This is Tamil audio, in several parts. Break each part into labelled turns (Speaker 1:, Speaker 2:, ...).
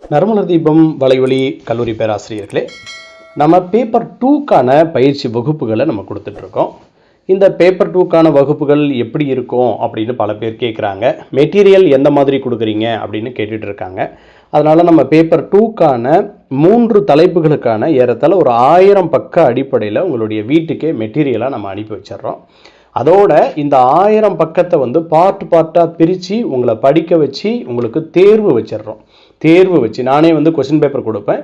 Speaker 1: நறுமலர் தீபம் வலைவழி கல்லூரி பேராசிரியர்களே, நம்ம பேப்பர் 2க்கான பயிற்சி வகுப்புகளை நம்ம கொடுத்துட்ருக்கோம். இந்த பேப்பர் 2க்கான வகுப்புகள் எப்படி இருக்கும் அப்படின்னு பல பேர் கேட்குறாங்க. மெட்டீரியல் எந்த மாதிரி கொடுக்குறீங்க அப்படின்னு கேட்டுட்டு இருக்காங்க. அதனால் நம்ம பேப்பர் 2க்கான 3 தலைப்புகளுக்கான ஏறத்தாழ ஒரு 1000 பக்க அடிப்படையில் உங்களுடைய வீட்டுக்கே மெட்டீரியலாக நம்ம அனுப்பி வச்சிடுறோம். அதோட இந்த 1000 பக்கத்தை பார்ட்டாக பிரித்து உங்களை படிக்க வச்சு உங்களுக்கு தேர்வு வச்சிடுறோம். தேர்வு வச்சு நானே கொஸ்டின் பேப்பர் கொடுப்பேன்.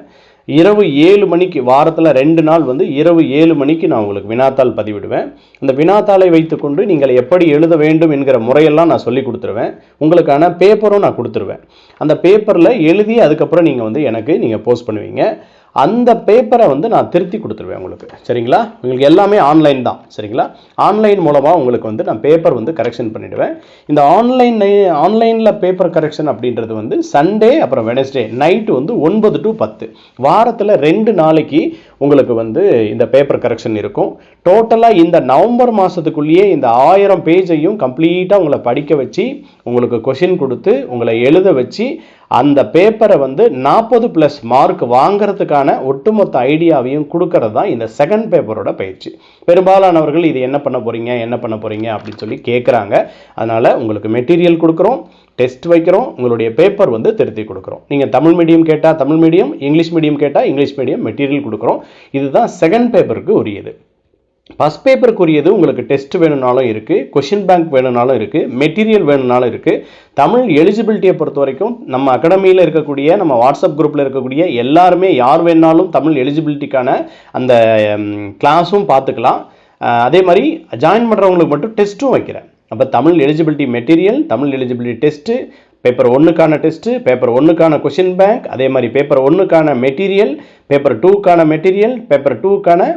Speaker 1: இரவு 7 மணிக்கு வாரத்தில் 2 நாள் இரவு 7 மணிக்கு நான் உங்களுக்கு வினாத்தாள் பதிவிடுவேன். அந்த வினாத்தாளை வைத்துக்கொண்டு நீங்கள் எப்படி எழுத வேண்டும் என்கிற முறையெல்லாம் நான் சொல்லி கொடுத்துருவேன். உங்களுக்கான பேப்பரும் நான் கொடுத்துருவேன். அந்த பேப்பரில் எழுதி அதுக்கப்புறம் நீங்கள் எனக்கு நீங்கள் போஸ்ட் பண்ணுவீங்க. அந்த பேப்பரை நான் திருத்தி கொடுத்துருவேன் உங்களுக்கு. சரிங்களா? உங்களுக்கு எல்லாமே ஆன்லைன் தான். சரிங்களா? ஆன்லைன் மூலமாக உங்களுக்கு நான் பேப்பர் கரெக்ஷன் பண்ணிவிடுவேன். இந்த ஆன்லைனில் பேப்பர் கரெக்ஷன் அப்படின்றது சண்டே அப்புறம் வெனஸ்டே நைட்டு 9 to 10 வாரத்தில் 2 நாளைக்கு உங்களுக்கு இந்த பேப்பர் கரெக்ஷன் இருக்கும். டோட்டலாக இந்த நவம்பர் மாதத்துக்குள்ளேயே இந்த 1000 பேஜையும் கம்ப்ளீட்டாக உங்களை படிக்க வச்சு உங்களுக்கு கொஷின் கொடுத்து உங்களை எழுத வச்சு அந்த பேப்பரை 40+ மார்க் வாங்கிறதுக்கான ஒட்டுமொத்த ஐடியாவையும் கொடுக்கறது தான் இந்த செகண்ட் பேப்பரோட பயிற்சி. பெரும்பாலானவர்கள் இது என்ன பண்ண போகிறீங்க அப்படின்னு சொல்லி கேட்குறாங்க. அதனால் உங்களுக்கு மெட்டீரியல் கொடுக்குறோம், டெஸ்ட் வைக்கிறோம், உங்களுடைய பேப்பர் திருத்தி கொடுக்குறோம். நீங்கள் தமிழ் மீடியம் கேட்டால் தமிழ் மீடியம், இங்கிலீஷ் மீடியம் கேட்டால் இங்கிலீஷ் மீடியம் மெட்டீரியல் கொடுக்குறோம். இதுதான் செகண்ட் பேப்பருக்கு உரியது. ஃபஸ்ட் பேப்பருக்குரியது உங்களுக்கு டெஸ்ட் வேணும்னாலும் இருக்குது, கொஷின் பேங்க் வேணும்னாலும் இருக்குது, மெட்டீரியல் வேணும்னாலும் இருக்குது. தமிழ் எலிஜிபிலிட்டியை பொறுத்த வரைக்கும் நம்ம அகாடமியில் இருக்கக்கூடிய நம்ம வாட்ஸ்அப் குரூப்பில் இருக்கக்கூடிய எல்லாருமே யார் வேணாலும் தமிழ் எலிஜிபிலிட்டிக்கான அந்த கிளாஸும் பார்த்துக்கலாம். அதே மாதிரி ஜாயின் பண்ணுறவங்களுக்கு மட்டும் டெஸ்ட்டும் வைக்கிறேன். அப்போ Tamil eligibility material, Tamil eligibility test, paper 1க்கான டெஸ்ட்டு, பேப்பர் 1க்கான கொஷின் பேங்க், அதே மாதிரி பேப்பர் 1க்கான மெட்டீரியல், பேப்பர் 2க்கான மெட்டீரியல், பேப்பர் 2க்கான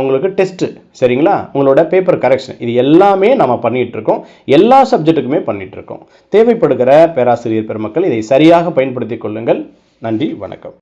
Speaker 1: உங்களுக்கு டெஸ்ட்டு. சரிங்களா? உங்களோட பேப்பர் கரெக்ஷன் இது எல்லாமே நம்ம பண்ணிகிட்ருக்கோம். எல்லா சப்ஜெக்ட்டுக்குமே பண்ணிகிட்ருக்கோம். தேவைப்படுகிற பேராசிரியர் பெருமக்கள் இதை சரியாக பயன்படுத்தி கொள்ளுங்கள். நன்றி, வணக்கம்.